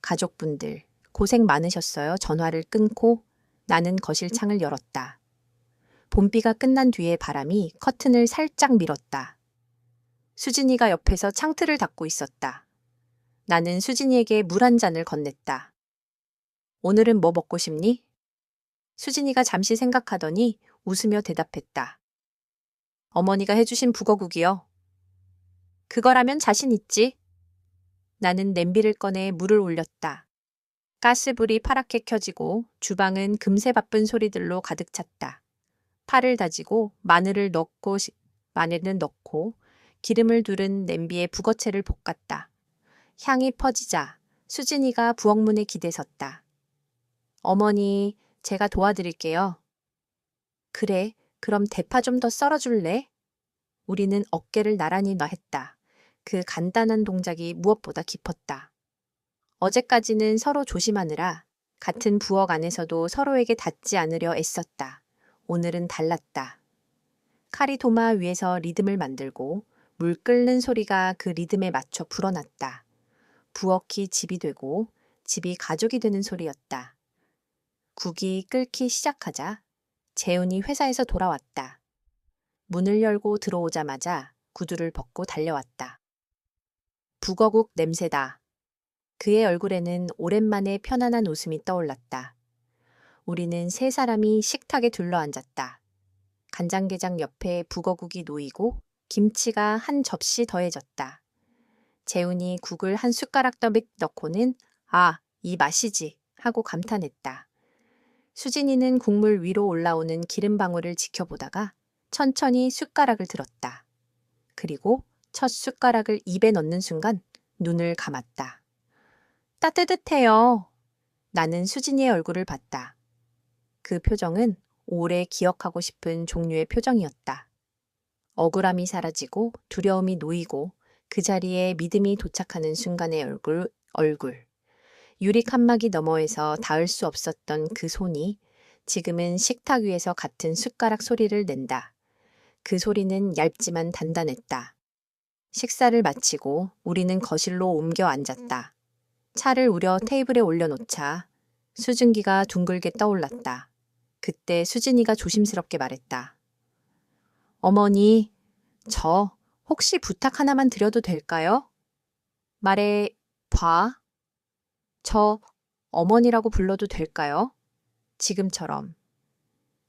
가족분들 고생 많으셨어요. 전화를 끊고 나는 거실 창을 열었다. 봄비가 끝난 뒤에 바람이 커튼을 살짝 밀었다. 수진이가 옆에서 창틀을 닫고 있었다. 나는 수진이에게 물 한 잔을 건넸다. 오늘은 뭐 먹고 싶니? 수진이가 잠시 생각하더니 웃으며 대답했다. 어머니가 해주신 북어국이요. 그거라면 자신 있지? 나는 냄비를 꺼내 물을 올렸다. 가스불이 파랗게 켜지고 주방은 금세 바쁜 소리들로 가득 찼다. 파를 다지고 마늘을 넣고 기름을 두른 냄비에 북어채를 볶았다. 향이 퍼지자 수진이가 부엌문에 기대섰다. 어머니, 제가 도와드릴게요. 그래, 그럼 대파 좀 더 썰어줄래? 우리는 어깨를 나란히 놔했다. 그 간단한 동작이 무엇보다 깊었다. 어제까지는 서로 조심하느라 같은 부엌 안에서도 서로에게 닿지 않으려 애썼다. 오늘은 달랐다. 칼이 도마 위에서 리듬을 만들고 물 끓는 소리가 그 리듬에 맞춰 불어났다. 부엌이 집이 되고 집이 가족이 되는 소리였다. 국이 끓기 시작하자 재훈이 회사에서 돌아왔다. 문을 열고 들어오자마자 구두를 벗고 달려왔다. 북어국 냄새다. 그의 얼굴에는 오랜만에 편안한 웃음이 떠올랐다. 우리는 세 사람이 식탁에 둘러앉았다. 간장게장 옆에 북어국이 놓이고 김치가 한 접시 더해졌다. 재훈이 국을 한 숟가락 더 넣고는 아, 이 맛이지 하고 감탄했다. 수진이는 국물 위로 올라오는 기름 방울을 지켜보다가 천천히 숟가락을 들었다. 그리고 첫 숟가락을 입에 넣는 순간 눈을 감았다. 따뜻해요. 나는 수진이의 얼굴을 봤다. 그 표정은 오래 기억하고 싶은 종류의 표정이었다. 억울함이 사라지고 두려움이 놓이고 그 자리에 믿음이 도착하는 순간의 얼굴. 유리 칸막이 너머에서 닿을 수 없었던 그 손이 지금은 식탁 위에서 같은 숟가락 소리를 낸다. 그 소리는 얇지만 단단했다. 식사를 마치고 우리는 거실로 옮겨 앉았다. 차를 우려 테이블에 올려놓자 수증기가 둥글게 떠올랐다. 그때 수진이가 조심스럽게 말했다. 어머니, 저 혹시 부탁 하나만 드려도 될까요? 말해 봐. 저 어머니라고 불러도 될까요? 지금처럼.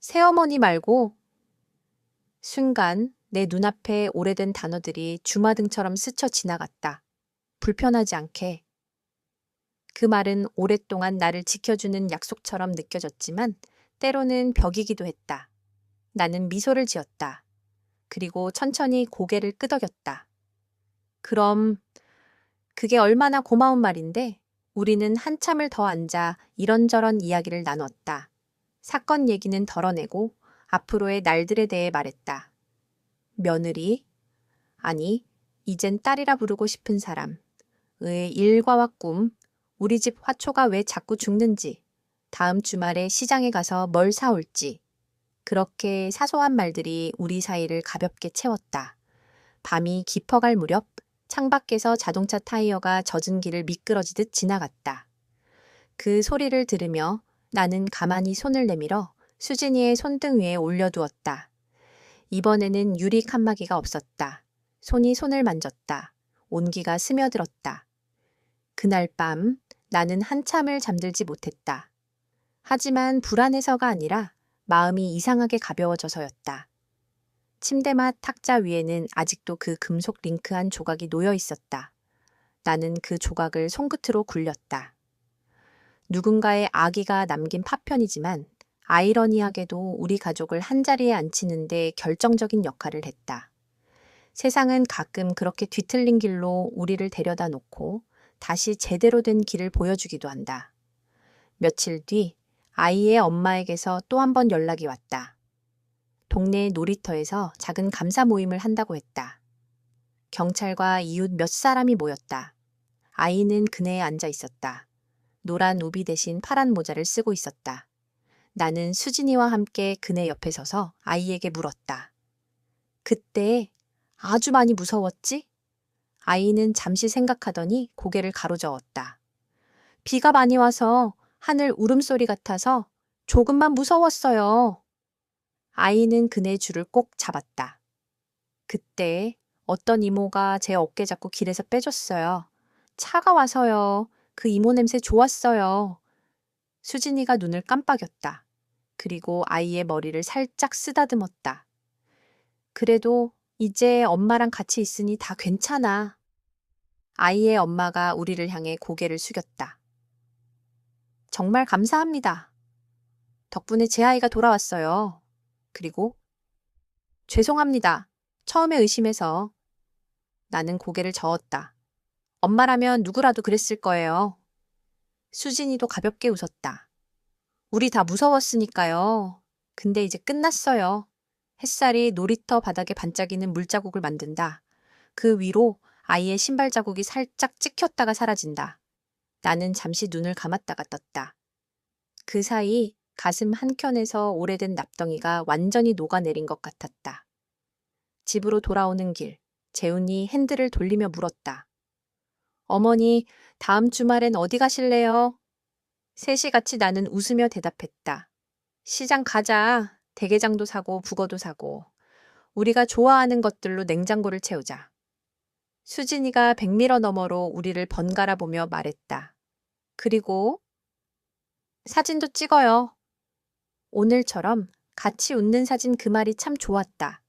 새어머니 말고. 순간 내 눈앞에 오래된 단어들이 주마등처럼 스쳐 지나갔다. 불편하지 않게. 그 말은 오랫동안 나를 지켜주는 약속처럼 느껴졌지만 때로는 벽이기도 했다. 나는 미소를 지었다. 그리고 천천히 고개를 끄덕였다. 그럼 그게 얼마나 고마운 말인데 우리는 한참을 더 앉아 이런저런 이야기를 나눴다. 사건 얘기는 덜어내고 앞으로의 날들에 대해 말했다. 며느리, 아니 이젠 딸이라 부르고 싶은 사람, 의 일과와 꿈, 우리 집 화초가 왜 자꾸 죽는지, 다음 주말에 시장에 가서 뭘 사올지. 그렇게 사소한 말들이 우리 사이를 가볍게 채웠다. 밤이 깊어갈 무렵 창밖에서 자동차 타이어가 젖은 길을 미끄러지듯 지나갔다. 그 소리를 들으며 나는 가만히 손을 내밀어 수진이의 손등 위에 올려두었다. 이번에는 유리 칸막이가 없었다. 손이 손을 만졌다. 온기가 스며들었다. 그날 밤 나는 한참을 잠들지 못했다. 하지만 불안해서가 아니라 마음이 이상하게 가벼워져서였다. 침대맡 탁자 위에는 아직도 그 금속 링크한 조각이 놓여 있었다. 나는 그 조각을 손끝으로 굴렸다. 누군가의 아기가 남긴 파편이지만 아이러니하게도 우리 가족을 한자리에 앉히는데 결정적인 역할을 했다. 세상은 가끔 그렇게 뒤틀린 길로 우리를 데려다 놓고 다시 제대로 된 길을 보여주기도 한다. 며칠 뒤 아이의 엄마에게서 또 한 번 연락이 왔다. 동네 놀이터에서 작은 감사 모임을 한다고 했다. 경찰과 이웃 몇 사람이 모였다. 아이는 그네에 앉아 있었다. 노란 우비 대신 파란 모자를 쓰고 있었다. 나는 수진이와 함께 그네 옆에 서서 아이에게 물었다. 그때 아주 많이 무서웠지? 아이는 잠시 생각하더니 고개를 가로저었다. 비가 많이 와서 하늘 울음소리 같아서 조금만 무서웠어요. 아이는 그네 줄을 꼭 잡았다. 그때 어떤 이모가 제 어깨 잡고 길에서 빼줬어요. 차가 와서요. 그 이모 냄새 좋았어요. 수진이가 눈을 깜빡였다. 그리고 아이의 머리를 살짝 쓰다듬었다. 그래도 이제 엄마랑 같이 있으니 다 괜찮아. 아이의 엄마가 우리를 향해 고개를 숙였다. 정말 감사합니다. 덕분에 제 아이가 돌아왔어요. 그리고 죄송합니다. 처음에 의심해서. 나는 고개를 저었다. 엄마라면 누구라도 그랬을 거예요. 수진이도 가볍게 웃었다. 우리 다 무서웠으니까요. 근데 이제 끝났어요. 햇살이 놀이터 바닥에 반짝이는 물자국을 만든다. 그 위로 아이의 신발 자국이 살짝 찍혔다가 사라진다. 나는 잠시 눈을 감았다가 떴다. 그 사이 가슴 한켠에서 오래된 납덩이가 완전히 녹아내린 것 같았다. 집으로 돌아오는 길, 재훈이 핸들을 돌리며 물었다. 어머니, 다음 주말엔 어디 가실래요? 셋이 같이 나는 웃으며 대답했다. 시장 가자. 대게장도 사고 북어도 사고. 우리가 좋아하는 것들로 냉장고를 채우자. 수진이가 100m 너머로 우리를 번갈아 보며 말했다. 그리고 사진도 찍어요. 오늘처럼 같이 웃는 사진 그 말이 참 좋았다.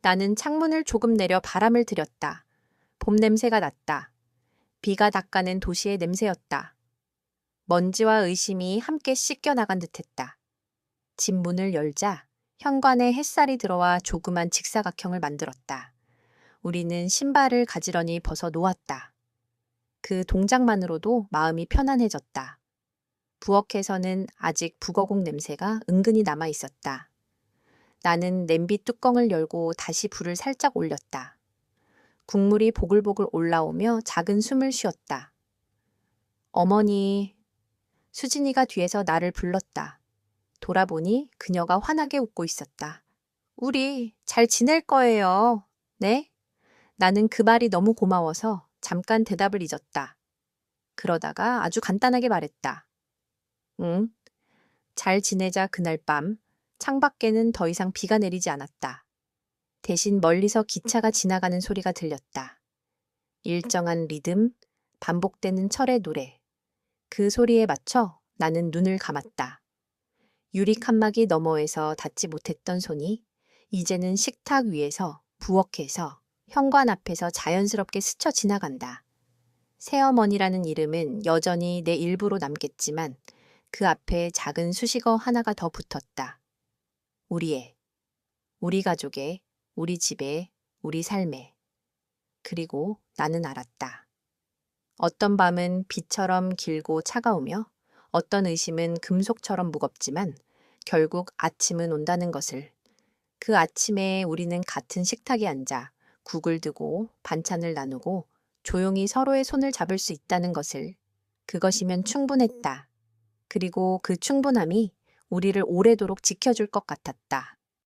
나는 창문을 조금 내려 바람을 들였다. 봄 냄새가 났다. 비가 닦아낸 도시의 냄새였다. 먼지와 의심이 함께 씻겨나간 듯했다. 집 문을 열자 현관에 햇살이 들어와 조그만 직사각형을 만들었다. 우리는 신발을 가지런히 벗어 놓았다. 그 동작만으로도 마음이 편안해졌다. 부엌에서는 아직 북어국 냄새가 은근히 남아 있었다. 나는 냄비 뚜껑을 열고 다시 불을 살짝 올렸다. 국물이 보글보글 올라오며 작은 숨을 쉬었다. 어머니, 수진이가 뒤에서 나를 불렀다. 돌아보니 그녀가 환하게 웃고 있었다. 우리 잘 지낼 거예요. 네? 나는 그 말이 너무 고마워서 잠깐 대답을 잊었다. 그러다가 아주 간단하게 말했다. 응. 잘 지내자. 그날 밤 창밖에는 더 이상 비가 내리지 않았다. 대신 멀리서 기차가 지나가는 소리가 들렸다. 일정한 리듬, 반복되는 철의 노래. 그 소리에 맞춰 나는 눈을 감았다. 유리 칸막이 너머에서 닿지 못했던 손이 이제는 식탁 위에서, 부엌에서, 현관 앞에서 자연스럽게 스쳐 지나간다. 새어머니라는 이름은 여전히 내 일부로 남겠지만 그 앞에 작은 수식어 하나가 더 붙었다. 우리의, 우리 가족의, 우리 집의, 우리 삶의. 그리고 나는 알았다. 어떤 밤은 비처럼 길고 차가우며 어떤 의심은 금속처럼 무겁지만 결국 아침은 온다는 것을. 그 아침에 우리는 같은 식탁에 앉아 국을 두고 반찬을 나누고 조용히 서로의 손을 잡을 수 있다는 것을. 그것이면 충분했다. 그리고 그 충분함이 우리를 오래도록 지켜줄 것 같았다.